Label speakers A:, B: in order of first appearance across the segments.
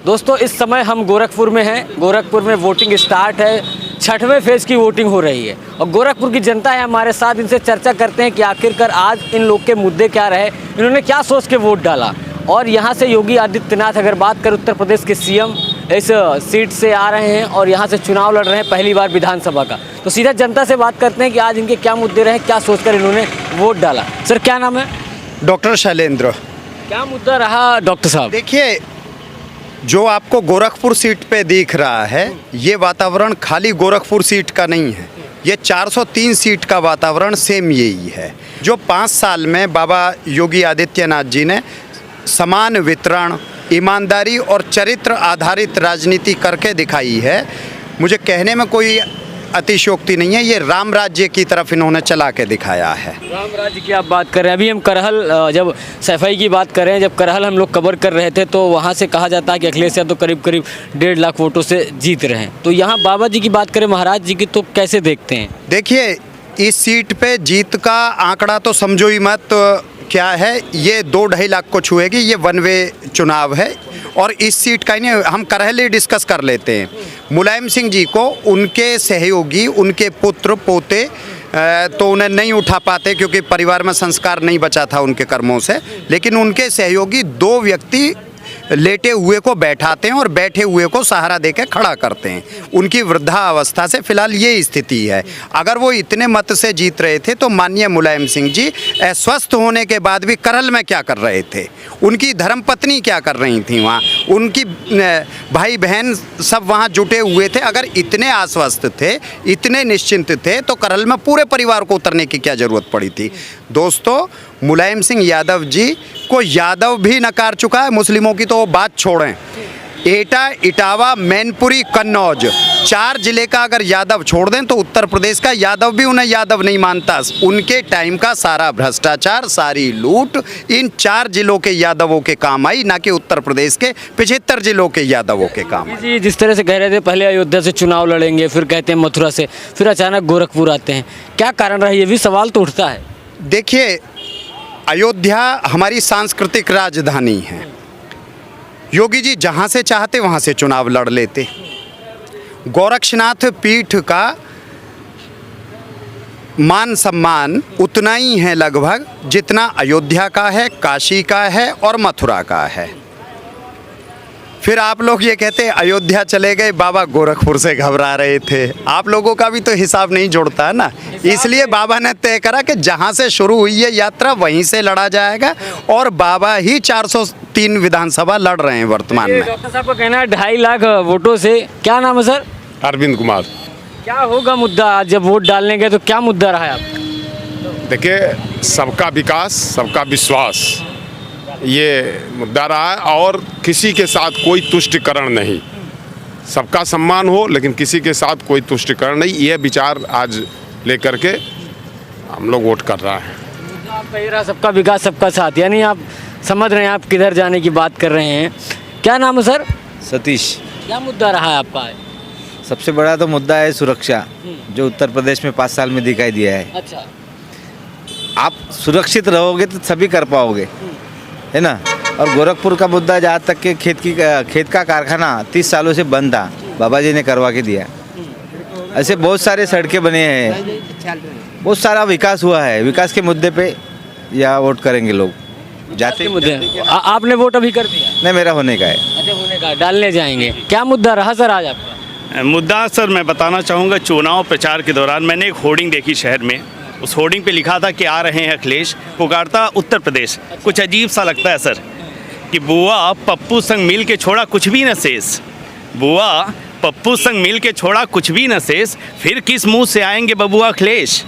A: दोस्तों इस समय हम गोरखपुर में हैं। गोरखपुर में वोटिंग स्टार्ट है, 6वें फेज़ की वोटिंग हो रही है और गोरखपुर की जनता है हमारे साथ। इनसे चर्चा करते हैं कि आखिरकार आज इन लोग के मुद्दे क्या रहे, इन्होंने क्या सोच के वोट डाला। और यहाँ से योगी आदित्यनाथ अगर बात करें उत्तर प्रदेश के सीएम इस सीट से आ रहे हैं और यहाँ से चुनाव लड़ रहे हैं पहली बार विधानसभा का। तो सीधा जनता से बात करते हैं कि आज इनके क्या मुद्दे रहे, क्या सोचकर इन्होंने वोट डाला। सर क्या नाम है?
B: डॉक्टर शैलेंद्र।
A: क्या मुद्दा रहा डॉक्टर साहब?
B: देखिए, जो आपको गोरखपुर सीट पे दिख रहा है ये वातावरण खाली गोरखपुर सीट का नहीं है, ये 403 सीट का वातावरण सेम यही है। जो 5 साल में बाबा योगी आदित्यनाथ जी ने समान वितरण, ईमानदारी और चरित्र आधारित राजनीति करके दिखाई है, मुझे कहने में कोई अतिशयोक्ति नहीं है। ये राम राज्य की तरफ इन्होंने चला के दिखाया है।
A: राम राज्य की आप बात कर रहे हैं, अभी हम करहल जब सफाई की बात कर रहे हैं, जब करहल हम लोग कवर कर रहे थे तो वहाँ से कहा जाता है कि अखिलेश यादव करीब 1.5 लाख वोटों से जीत रहे हैं। तो यहाँ बाबा जी की बात करें, महाराज जी की, तो कैसे देखते हैं?
B: देखिए, इस सीट पे जीत का आंकड़ा तो समझो ही मत क्या है, ये 2-2.5 लाख को छुएगी। ये वन वे चुनाव है और इस सीट का ही नहीं, हम करहल डिस्कस कर लेते हैं। मुलायम सिंह जी को उनके सहयोगी, उनके पुत्र पोते तो उन्हें नहीं उठा पाते क्योंकि परिवार में संस्कार नहीं बचा था उनके कर्मों से, लेकिन उनके सहयोगी 2 व्यक्ति लेटे हुए को बैठाते हैं और बैठे हुए को सहारा देकर खड़ा करते हैं। उनकी वृद्धावस्था से फिलहाल ये स्थिति है। अगर वो इतने मत से जीत रहे थे तो माननीय मुलायम सिंह जी अस्वस्थ होने के बाद भी करहल में क्या कर रहे थे, उनकी धर्मपत्नी क्या कर रही थी वहाँ, उनकी भाई बहन सब वहाँ जुटे हुए थे। अगर इतने आश्वस्त थे, इतने निश्चिंत थे तो करहल में पूरे परिवार को उतरने की क्या ज़रूरत पड़ी थी? दोस्तों, मुलायम सिंह यादव जी को यादव भी नकार चुका है, मुस्लिमों की तो वो बात छोड़ें। एटा, इटावा, मैनपुरी, कन्नौज 4 जिले का अगर यादव छोड़ दें तो उत्तर प्रदेश का यादव भी उन्हें यादव नहीं मानता। उनके टाइम का सारा भ्रष्टाचार, सारी लूट इन 4 जिलों के यादवों के काम आई, ना कि उत्तर प्रदेश के 75 जिलों के यादवों के काम आई।
A: जी, जिस तरह से कह रहे थे पहले अयोध्या से चुनाव लड़ेंगे, फिर कहते हैं मथुरा से, फिर अचानक गोरखपुर आते हैं, क्या कारण रहा? ये भी सवाल तो उठता है।
B: देखिए, अयोध्या हमारी सांस्कृतिक राजधानी है। योगी जी जहाँ से चाहते वहाँ से चुनाव लड़ लेते। गोरक्षनाथ पीठ का मान सम्मान उतना ही है लगभग जितना अयोध्या का है, काशी का है और मथुरा का है। फिर आप लोग ये कहते हैं अयोध्या चले गए, बाबा गोरखपुर से घबरा रहे थे। आप लोगों का भी तो हिसाब नहीं जुड़ता है ना, इसलिए बाबा ने तय करा कि जहाँ से शुरू हुई है यात्रा वहीं से लड़ा जाएगा और बाबा ही 403 विधानसभा लड़ रहे हैं वर्तमान में।
A: डॉक्टर साहब का कहना है 2.5 लाख वोटों से। क्या नाम है सर?
C: अरविंद कुमार।
A: क्या होगा मुद्दा आज जब वोट डालने गए तो क्या मुद्दा रहा है आपका?
C: देखिए, सबका विकास, सबका विश्वास, ये मुद्दा रहा है और किसी के साथ कोई तुष्टिकरण नहीं। सबका सम्मान हो लेकिन किसी के साथ कोई तुष्टिकरण नहीं, ये विचार आज लेकर के हम लोग वोट कर रहे हैं।
A: मुद्दा आपका ये रहा, सबका विकास सबका साथ, यानी आप समझ रहे हैं आप किधर जाने की बात कर रहे हैं। क्या नाम है सर?
D: सतीश।
A: क्या मुद्दा रहा है आपका?
D: सबसे बड़ा तो मुद्दा है सुरक्षा, जो उत्तर प्रदेश में 5 साल में दिखाई दिया है।
A: अच्छा,
D: आप सुरक्षित रहोगे तो सभी कर पाओगे, है ना। और गोरखपुर का मुद्दा, जहाँ तक कि खेत का कारखाना 30 सालों से बंद था, बाबा जी ने करवा के दिया। ऐसे बहुत सारे सड़कें बने हैं, बहुत सारा विकास हुआ है। विकास के मुद्दे पे यहाँ वोट करेंगे लोग। जाते
A: मुद्दे आपने वोट अभी कर दिया?
D: नहीं, मेरा होने का है।
A: अच्छा, होने का, डालने जाएंगे। क्या मुद्दा रहा सर आज आपका?
E: मुद्दा सर मैं बताना चाहूँगा, चुनाव प्रचार के दौरान मैंने एक होर्डिंग देखी शहर में। उस होर्डिंग पे लिखा था कि आ रहे हैं अखिलेश, पुकारता उत्तर प्रदेश। कुछ अजीब सा लगता है सर कि बुआ पप्पू संग मिल के छोड़ा कुछ भी न शेष, बुआ पप्पू संग मिल के छोड़ा कुछ भी न शेष, फिर किस मुंह से आएंगे बबुआ अखिलेश।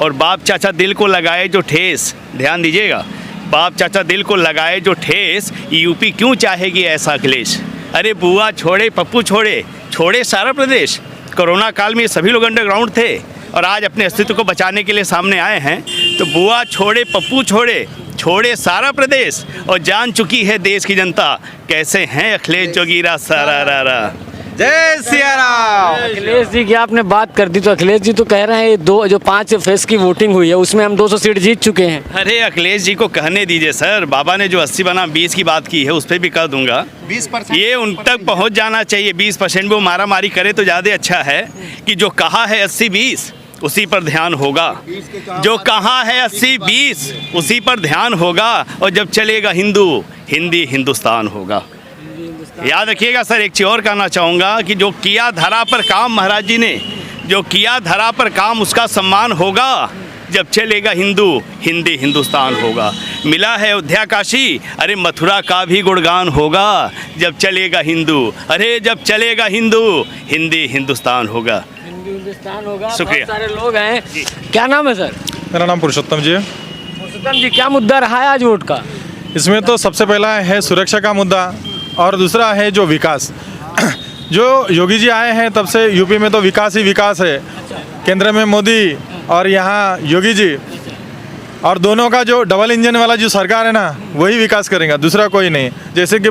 E: और बाप चाचा दिल को लगाए जो ठेस, ध्यान दीजिएगा, बाप चाचा दिल को लगाए जो ठेस, यूपी क्यों चाहेगी ऐसा अखिलेश। अरे बुआ छोड़े पप्पू छोड़े, छोड़े सारा प्रदेश। कोरोना काल में ये सभी लोग अंडरग्राउंड थे और आज अपने अस्तित्व को बचाने के लिए सामने आए हैं। तो बुआ छोड़े पप्पू छोड़े, छोड़े सारा प्रदेश और जान चुकी है देश की जनता, कैसे हैं अखिलेश जोगीरा सारा रा रा।
D: जय सिया राम।
A: अखिलेश जी की आपने बात कर दी, तो अखिलेश जी तो कह रहे हैं दो जो 5 फेज की वोटिंग हुई है उसमें हम 200 सीट जीत चुके हैं।
E: अरे अखिलेश जी को कहने दीजिए सर, बाबा ने जो 80 बना 20 की बात की है उस पर भी कह दूंगा।
B: 20%
E: ये उन तक पहुंच जाना चाहिए। 20% वो मारा मारी करे तो ज़्यादा अच्छा है कि जो कहा है 80-20 उसी पर ध्यान होगा। जो कहा है 80-20 उसी पर ध्यान होगा। और जब चलेगा हिंदू हिंदी हिंदुस्तान होगा। याद रखिएगा सर, एक चीज़ और कहना चाहूँगा कि जो किया धरा पर काम, महाराज जी ने जो किया धरा पर काम उसका सम्मान होगा। जब चलेगा हिंदू हिंदी हिंदुस्तान होगा। मिला है अयोध्या काशी, अरे मथुरा का भी गुणगान होगा। जब चलेगा हिंदू, अरे जब चलेगा हिंदू हिंदी हिंदुस्तान होगा।
A: हिंदी हिंदुस्तान होगा।
E: शुक्रिया।
A: बहुत सारे लोग हैं। क्या नाम है सर?
F: मेरा नाम पुरुषोत्तम जी है।
A: पुरुषोत्तम जी, क्या मुद्दा रहा है आज वोट का?
F: इसमें तो सबसे पहला है सुरक्षा का मुद्दा और दूसरा है जो विकास। जो योगी जी आए हैं तब से यूपी में तो विकास ही विकास है। केंद्र में मोदी और यहाँ योगी जी, और दोनों का जो डबल इंजन वाला जो सरकार है ना वही विकास करेगा, दूसरा कोई नहीं। जैसे कि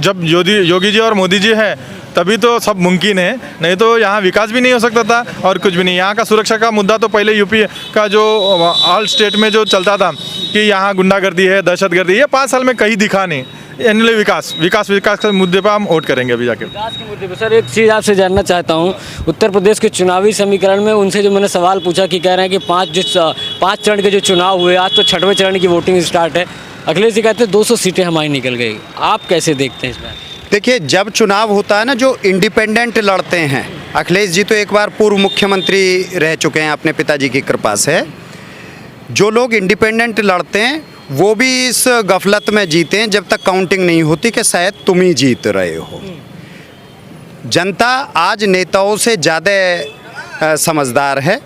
F: जब योगी जी और मोदी जी है तभी तो सब मुमकिन है, नहीं तो यहाँ विकास भी नहीं हो सकता था और कुछ भी नहीं। यहाँ का सुरक्षा का मुद्दा तो पहले यूपी का जो ऑल स्टेट में जो चलता था कि यहाँ गुंडागर्दी है, दहशतगर्दी, ये 5 साल में कहीं दिखा नहीं। एनुअली विकास के मुद्दे पर हम वोट करेंगे अभी जाके।
A: विकास के मुद्दे पर सर एक चीज़ आपसे जानना चाहता हूँ। उत्तर प्रदेश के चुनावी समीकरण में उनसे जो मैंने सवाल पूछा कि कह रहे हैं कि 5 चरण के जो चुनाव हुए, आज तो 6वें चरण की वोटिंग स्टार्ट है। अखिलेश जी कहते हैं 200 सीटें हमारी निकल गई। आप कैसे देखते हैं इस बार?
B: देखिए, जब चुनाव होता है ना, जो इंडिपेंडेंट लड़ते हैं, अखिलेश जी तो एक बार पूर्व मुख्यमंत्री रह चुके हैं अपने पिताजी की कृपा से। जो लोग इंडिपेंडेंट लड़ते हैं वो भी इस गफलत में जीते हैं जब तक काउंटिंग नहीं होती कि शायद तुम ही जीत रहे हो। जनता आज नेताओं से ज़्यादा समझदार है।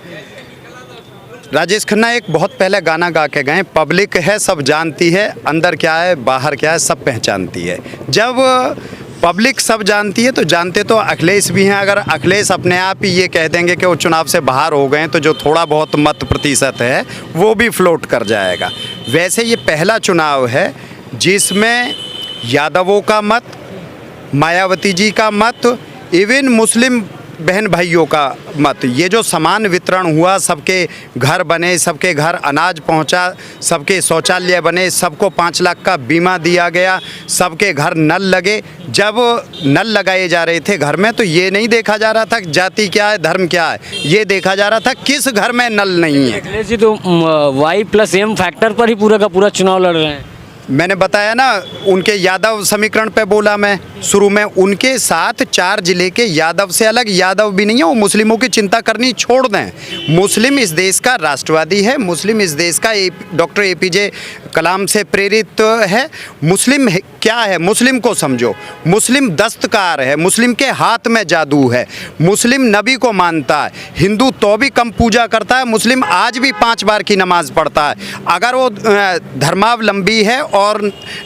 B: राजेश खन्ना एक बहुत पहले गाना गा के गए, पब्लिक है सब जानती है, अंदर क्या है बाहर क्या है सब पहचानती है। जब पब्लिक सब जानती है तो जानते तो अखिलेश भी हैं। अगर अखिलेश अपने आप ही ये कह देंगे कि वो चुनाव से बाहर हो गए तो जो थोड़ा बहुत मत प्रतिशत है वो भी फ्लोट कर जाएगा। वैसे ये पहला चुनाव है जिसमें यादवों का मत, मायावती जी का मत, इवन मुस्लिम बहन भाइयों का मत, ये जो समान वितरण हुआ, सबके घर बने, सबके घर अनाज पहुंचा, सबके शौचालय बने, सबको 5 लाख का बीमा दिया गया, सबके घर नल लगे। जब नल लगाए जा रहे थे घर में तो ये नहीं देखा जा रहा था जाति क्या है धर्म क्या है, ये देखा जा रहा था किस घर में नल नहीं है।
A: अखिलेश जी तो Y+M फैक्टर पर ही पूरा का पूरा चुनाव लड़ रहे हैं।
B: मैंने बताया ना, उनके यादव समीकरण पे बोला मैं शुरू में। उनके साथ 4 जिले के यादव से अलग यादव भी नहीं है। वो मुस्लिमों की चिंता करनी छोड़ दें। मुस्लिम इस देश का राष्ट्रवादी है। मुस्लिम इस देश का डॉक्टर APJ कलाम से प्रेरित है। मुस्लिम क्या है, मुस्लिम को समझो। मुस्लिम दस्तकार है, मुस्लिम के हाथ में जादू है, मुस्लिम नबी को मानता है। हिंदू तो भी कम पूजा करता है, मुस्लिम आज भी 5 बार की नमाज पढ़ता है। अगर वो धर्मावलंबी है और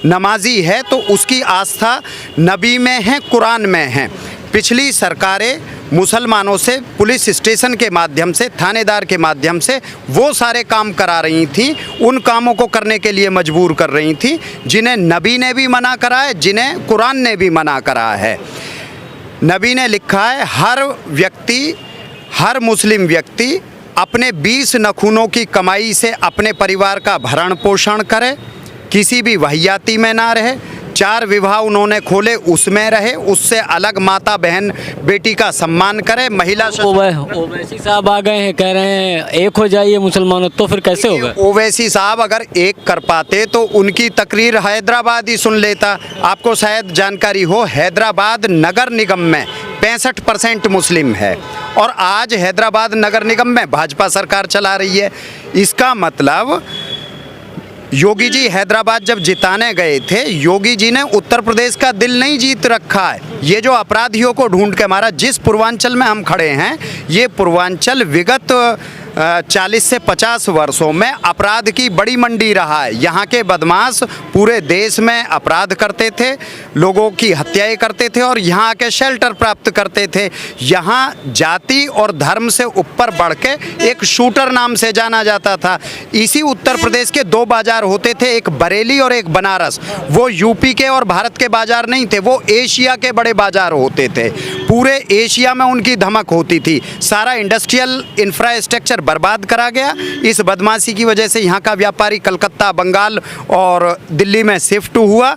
B: नमाजी है तो उसकी आस्था नबी में है, कुरान में है। पिछली सरकारें मुसलमानों से पुलिस स्टेशन के माध्यम से, थानेदार के माध्यम से वो सारे काम करा रही थी, उन कामों को करने के लिए मजबूर कर रही थी जिन्हें नबी ने भी मना करा है, जिन्हें कुरान ने भी मना करा है। नबी ने लिखा है हर व्यक्ति, हर मुस्लिम व्यक्ति अपने 20 नखूनों की कमाई से अपने परिवार का भरण पोषण करे, किसी भी वहियाती में ना रहे। 4 विवाह उन्होंने खोले उसमें रहे, उससे अलग माता बहन बेटी का सम्मान करे। महिला
A: ओवैसी साहब आ गए हैं, कह रहे हैं एक हो जाइए मुसलमानों, तो फिर कैसे होगा?
B: ओवैसी साहब अगर एक कर पाते तो उनकी तकरीर हैदराबाद ही सुन लेता। आपको शायद जानकारी हो, हैदराबाद नगर निगम में 65% मुस्लिम है और आज हैदराबाद नगर निगम में भाजपा सरकार चला रही है। इसका मतलब योगी जी हैदराबाद जब जिताने गए थे, योगी जी ने उत्तर प्रदेश का दिल नहीं जीत रखा है। ये जो अपराधियों को ढूंढ के मारा, जिस पूर्वांचल में हम खड़े हैं, ये पूर्वांचल विगत 40 से 50 वर्षों में अपराध की बड़ी मंडी रहा है। यहाँ के बदमाश पूरे देश में अपराध करते थे, लोगों की हत्याएं करते थे और यहाँ के शेल्टर प्राप्त करते थे। यहाँ जाति और धर्म से ऊपर बढ़ के एक शूटर नाम से जाना जाता था। इसी उत्तर प्रदेश के 2 बाजार होते थे, एक बरेली और एक बनारस। वो यूपी के और भारत के बाजार नहीं थे, वो एशिया के बड़े बाजार होते थे। पूरे एशिया में उनकी धमक होती थी। सारा इंडस्ट्रियल इंफ्रास्ट्रक्चर बर्बाद करा गया। इस बदमाशी की वजह से यहाँ का व्यापारी कलकत्ता, बंगाल और दिल्ली में शिफ्ट हुआ,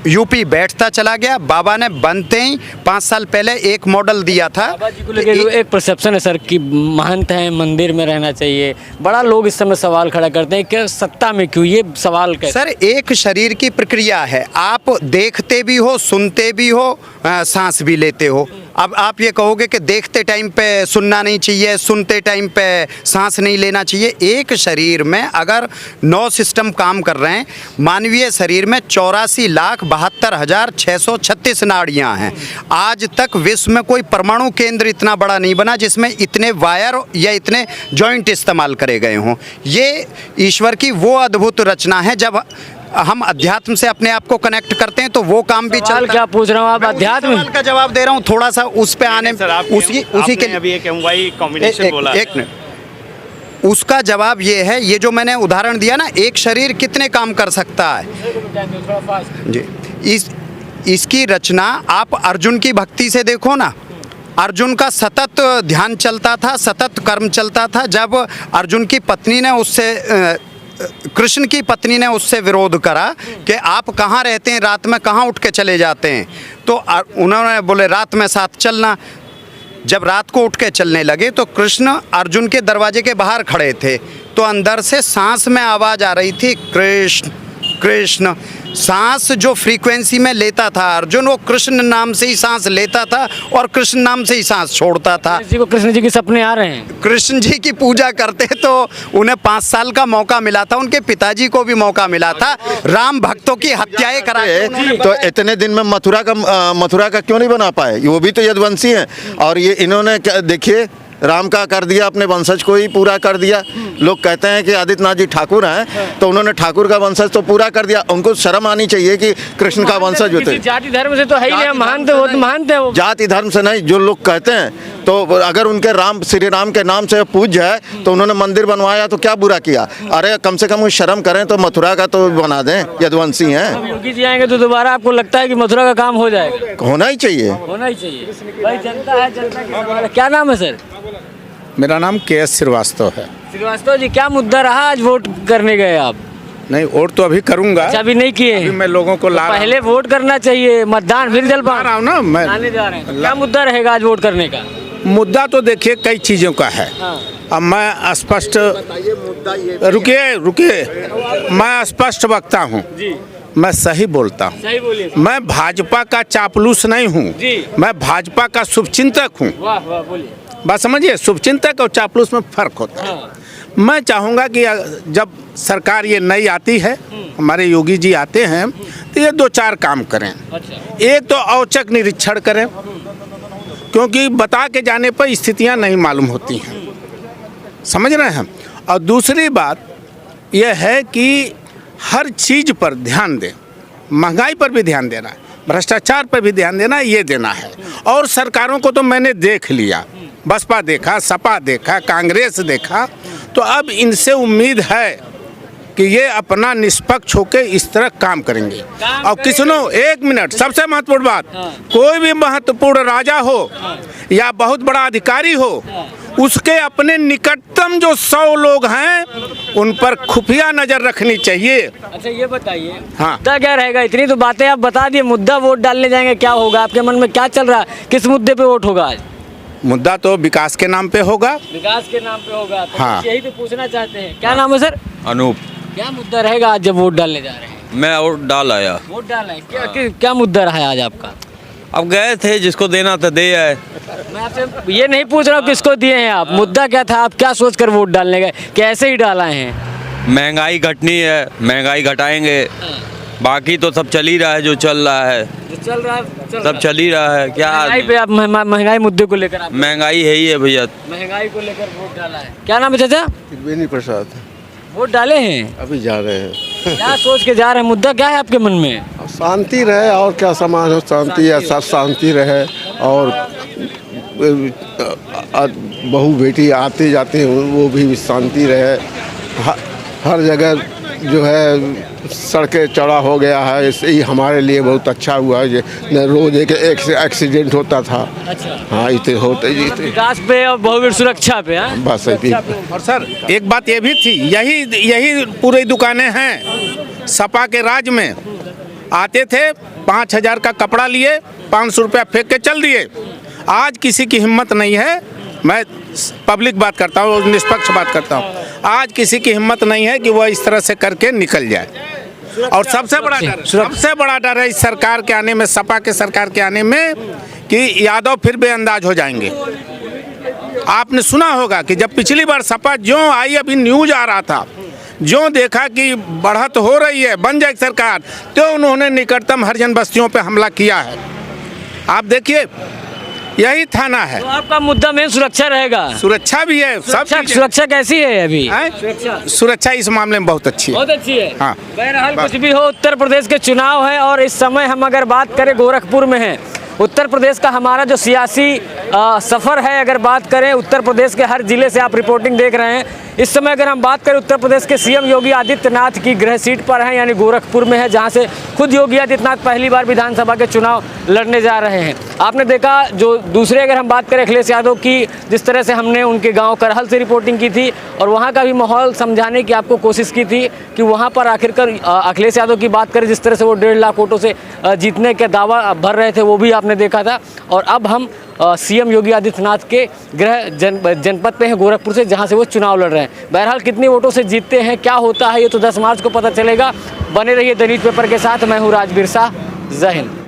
B: यूपी बैठता चला गया। बाबा ने बनते ही 5 साल पहले एक मॉडल दिया था।
A: बाबा जी को लेकर एक परसेप्शन है सर कि महंत हैं, मंदिर में रहना चाहिए। बड़ा लोग इस समय सवाल खड़ा करते हैं कि सत्ता में क्यों, ये सवाल कैसे?
B: सर, एक शरीर की प्रक्रिया है। आप देखते भी हो, सुनते भी हो, सांस भी लेते हो। अब आप ये कहोगे कि देखते टाइम पे सुनना नहीं चाहिए, सुनते टाइम पे सांस नहीं लेना चाहिए। एक शरीर में अगर 9 सिस्टम काम कर रहे हैं, मानवीय शरीर में 84,72,636 नाड़ियाँ हैं। आज तक विश्व में कोई परमाणु केंद्र इतना बड़ा नहीं बना जिसमें इतने वायर या इतने जॉइंट इस्तेमाल करे गए हों। ये ईश्वर की वो अद्भुत रचना है। जब हम अध्यात्म से अपने आप को कनेक्ट करते हैं तो वो काम भी चलता है।
A: क्या पूछ रहा हूँ आप? अध्यात्म
B: का जवाब दे रहा हूँ, थोड़ा सा उस पे आने
E: सर,
B: उसी के
E: अभी एक एमवाई कॉम्बिनेशन बोला।
B: एक मिनट, उसका जवाब ये है, ये जो मैंने उदाहरण दिया ना, एक शरीर कितने काम कर सकता है जी। इसकी रचना आप अर्जुन की भक्ति से देखो ना। अर्जुन का सतत ध्यान चलता था, सतत कर्म चलता था। जब अर्जुन की पत्नी ने उससे कृष्ण की पत्नी ने उससे विरोध करा कि आप कहाँ रहते हैं, रात में कहाँ उठ के चले जाते हैं, तो उन्होंने बोले रात में साथ चलना। जब रात को उठ के चलने लगे तो कृष्ण अर्जुन के दरवाजे के बाहर खड़े थे, तो अंदर से सांस में आवाज़ आ रही थी, कृष्ण कृष्ण। सांस जो फ्रीक्वेंसी में लेता था अर्जुन, वो कृष्ण नाम से ही सांस लेता था और कृष्ण नाम से ही सांस छोड़ता था।
A: जी को कृष्ण जी के सपने आ रहे हैं।
B: कृष्ण जी की पूजा करते तो उन्हें 5 साल का मौका मिला था, उनके पिताजी को भी मौका मिला था। राम भक्तों की हत्याएं कराए
G: तो इतने दिन में मथुरा का क्यों नहीं बना पाए? वो भी तो यदुवंशी हैं। और ये इन्होंने देखिए राम का कर दिया, अपने वंशज को ही पूरा कर दिया। लोग कहते हैं कि आदित्यनाथ जी ठाकुर हैं, तो उन्होंने ठाकुर का वंशज तो पूरा कर दिया। उनको शर्म आनी चाहिए कि कृष्ण का वंशज होते।
A: जाति धर्म से तो है ही नहीं, महान तो महान थे वो।
G: जाति धर्म से नहीं, जो लोग कहते हैं, तो अगर उनके श्री राम के नाम से पूज्य है तो उन्होंने मंदिर बनवाया तो क्या बुरा किया? अरे कम से कम वो शर्म करें तो मथुरा का तो बना दें, यदुवंशी हैं।
A: योगी जी आएंगे तो दोबारा आपको लगता है कि मथुरा का काम हो जाएगा?
G: होना ही चाहिए,
A: होना ही चाहिए भाई। जनता है, जनता की सवाल है। क्या नाम है सर?
H: मेरा नाम KS श्रीवास्तव है।
A: श्रीवास्तव जी, क्या मुद्दा रहा आज वोट करने गए आप?
H: नहीं, वोट तो अभी करूंगा।
A: अच्छा, अभी नहीं किए?
H: अभी मैं लोगों को ला
A: पहले वोट करना चाहिए, मतदान फिर जलपान।
H: रहा हूँ ना मैं।
A: आने जा रहे हैं, क्या मुद्दा रहेगा आज वोट करने का?
H: मुद्दा तो देखिए कई चीज़ों का है। अब मैं स्पष्ट रुकिए मैं स्पष्ट वक्ता हूँ, मैं सही बोलता हूँ।
A: सही बोलिए।
H: मैं भाजपा का चापलूस नहीं हूँ, मैं भाजपा का शुभचिंतक हूँ।
A: वाह वाह, बोलिए।
H: बात समझिए, शुभचिंतक और चापलूस में फर्क होता है। मैं चाहूँगा कि जब सरकार ये नई आती है, हमारे योगी जी आते हैं, तो ये 2-4 काम करें।
A: अच्छा।
H: एक तो औचक निरीक्षण करें, क्योंकि बता के जाने पर स्थितियां नहीं मालूम होती हैं, समझ रहे हैं। और दूसरी बात यह है कि हर चीज़ पर ध्यान दें, महंगाई पर भी ध्यान देना है, भ्रष्टाचार पर भी ध्यान देना, ये देना है। और सरकारों को तो मैंने देख लिया, बसपा देखा, सपा देखा, कांग्रेस देखा, तो अब इनसे उम्मीद है कि ये अपना निष्पक्ष होकर इस तरह काम करेंगे। और किसनो, एक मिनट, सबसे महत्वपूर्ण बात, कोई भी महत्वपूर्ण राजा हो या बहुत बड़ा अधिकारी हो, उसके अपने निकटतम जो 100 लोग हैं उन पर खुफिया नजर रखनी चाहिए।
A: अच्छा, ये बताइए,
H: हाँ।
A: मुद्दा क्या रहेगा? इतनी तो बातें आप बता दिए, मुद्दा वोट डालने जाएंगे, क्या होगा आपके मन में? क्या चल रहा है, किस मुद्दे पे वोट होगा आज?
H: मुद्दा तो विकास के नाम पे होगा।
A: विकास के नाम पे होगा, तो
H: हाँ।
A: यही तो पूछना चाहते हैं। क्या नाम है सर?
I: अनूप।
A: क्या मुद्दा रहेगा आज जब वोट डालने जा रहे हैं?
I: मैं वोट डाल आया।
A: वोट डाला है, क्या मुद्दा रहा है आज आपका?
I: अब गए थे, जिसको देना था दे आए।
A: मैं आपसे ये नहीं पूछ रहा हूँ किसको दिए हैं आप, मुद्दा क्या था, आप क्या सोच कर वोट डालने गए, कैसे ही डाला है?
I: महंगाई घटनी है, महंगाई घटाएंगे, बाकी तो सब चल ही रहा है, जो चल रहा है
A: जो चल रहा है
I: सब चल ही रहा है। क्या
A: महंगाई पे आप महंगाई मुद्दे को लेकर आप
I: महंगाई है ही है भैया।
A: महंगाई को लेकर वोट डाला है। क्या नाम है चाचा?
J: बेनी प्रसाद।
A: वोट डाले हैं,
J: अभी जा रहे हैं।
A: क्या सोच के जा रहे हैं? मुद्दा क्या है आपके मन में?
J: शांति रहे, और क्या समाज हो, शांति या सब शांति रहे, और बहू बेटी आते जाते हैं वो भी शांति रहे, हर जगह जो है सड़कें चौड़ा हो गया है, इससे ही हमारे लिए बहुत अच्छा हुआ है। न रोज एक एक्सीडेंट होता था।
A: अच्छा।
J: हाँ, इतने होते
A: विकास पे और बहुवीर सुरक्षा पे। हाँ,
J: बस अभी
H: और सर एक बात ये भी थी, यही पूरी दुकानें हैं सपा के राज में। आते थे 5,000 का कपड़ा लिए 500 रुपया फेंक के चल दिए। आज किसी की हिम्मत नहीं है, मैं पब्लिक बात करता हूँ, निष्पक्ष बात करता हूँ, आज किसी की हिम्मत नहीं है कि वह इस तरह से करके निकल जाए। और सबसे बड़ा डर है इस सरकार के आने में, सपा के सरकार के आने में, कि यादव फिर बेअंदाज हो जाएंगे। आपने सुना होगा कि जब पिछली बार सपा जो आई, अभी न्यूज आ रहा था, जो देखा कि बढ़त हो रही है, बन जाए सरकार, तो उन्होंने निकटतम हरिजन बस्तियों पे हमला किया है। आप देखिए, यही थाना है।
A: तो आपका मुद्दा में सुरक्षा रहेगा।
H: सुरक्षा भी है, सब
A: सुरक्षा कैसी है अभी?
H: सुरक्षा इस मामले में बहुत अच्छी है।
A: बहुत अच्छी है।
H: हाँ।
A: बहरहाल कुछ भी हो, उत्तर प्रदेश के चुनाव है और इस समय हम अगर बात करें गोरखपुर में है। उत्तर प्रदेश का हमारा जो सियासी सफ़र है, अगर बात करें उत्तर प्रदेश के हर जिले से आप रिपोर्टिंग देख रहे हैं। इस समय अगर हम बात करें उत्तर प्रदेश के सीएम योगी आदित्यनाथ की गृह सीट पर है, यानी गोरखपुर में है, जहां से खुद योगी आदित्यनाथ पहली बार विधानसभा के चुनाव लड़ने जा रहे हैं। आपने देखा जो दूसरे अगर हम बात करें अखिलेश यादव की, जिस तरह से हमने उनके गांव करहल से रिपोर्टिंग की थी और वहां का भी माहौल समझाने की आपको कोशिश की थी कि वहां पर आखिरकार अखिलेश यादव की बात करें, जिस तरह से वो 1.5 लाख वोटों से जीतने का दावा भर रहे थे, वो भी आपने देखा था। और अब हम सीएम योगी आदित्यनाथ के गृह जनपद पे हैं गोरखपुर से, जहां से वो चुनाव लड़ रहे हैं। बहरहाल कितने वोटों से जीतते हैं, क्या होता है, ये तो 10 मार्च को पता चलेगा। बने रहिए दैनिक पेपर के साथ। मैं हूँ राजवीर शाह। जय हिंद।